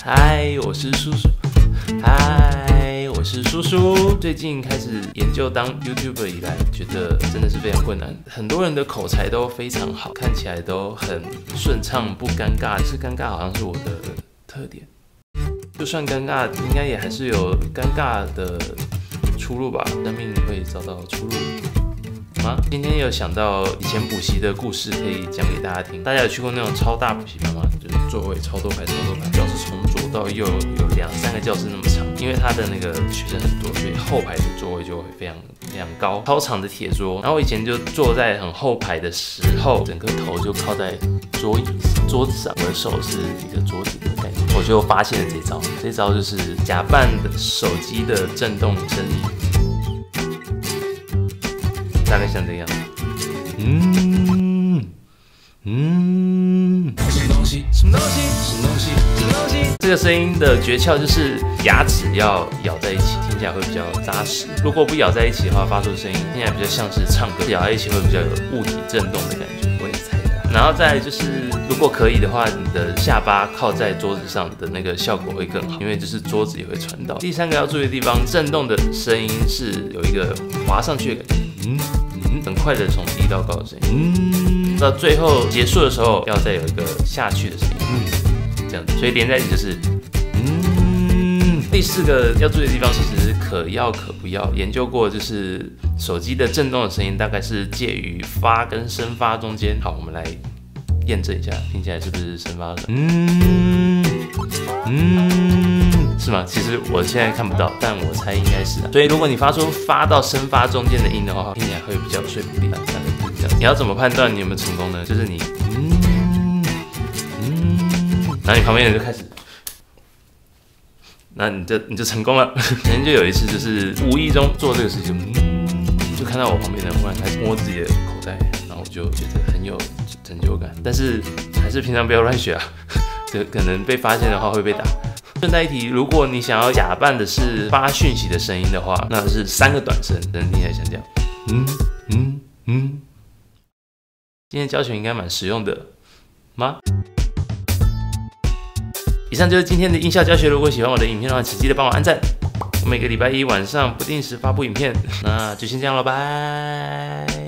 嗨，我是叔叔。嗨，我是叔叔。最近开始研究当 YouTuber 以来，觉得真的是非常困难。很多人的口才都非常好，看起来都很顺畅，不尴尬。是尴尬好像是我的特点。就算尴尬，应该也还是有尴尬的出路吧。生命会找到出路。今天有想到以前补习的故事，可以讲给大家听。大家有去过那种超大补习班吗？就是座位超多排，教室从左到右有2、3个教室那么长，因为他的那个学生很多，所以后排的座位就会非常高，超长的铁桌。然后我以前就坐在很后排的时候，整个头就靠在桌子上，我的手是一个桌子的概念。我就发现了这招就是假扮的手机的震动声音。大概像这样，什么东西？这个声音的诀窍就是牙齿要咬在一起，听起来会比较扎实。如果不咬在一起的话，发出的声音听起来比较像是唱歌。咬在一起会比较有物体震动的感觉，我也猜的。然后再来就是，如果可以的话，你的下巴靠在桌子上的那个效果会更好，因为就是桌子也会传到。第3个要注意的地方，震动的声音是有一个滑上去的感觉。很快的从低到高的声音，到最后结束的时候要再有一个下去的声音，这样子，所以连在一起就是第4个要注意的地方，其实可要可不要。研究过，就是手机的震动的声音大概是介于发跟声发中间。好，我们来验证一下，听起来是不是声发的？是吗？其实我现在看不到，但我猜应该是。所以如果你发出发到声发中间的音的话，听起来会比较有说服力。大概就是这样。你要怎么判断你有没有成功呢？就是你然后你旁边人就开始，那你就成功了。曾经就有一次，就是无意中做这个事情，就看到我旁边的人忽然开始摸自己的口袋，然后我就觉得很有成就感。但是还是平常不要乱学啊，就可能被发现的话会被打。顺带一提，如果你想要假扮的是发讯息的声音的话，那是3个短声，听起来像这样。今天教学应该蛮实用的吗？以上就是今天的音效教学。如果喜欢我的影片的话，请记得帮我按赞。我每个礼拜1晚上不定时发布影片，那就先这样了，拜。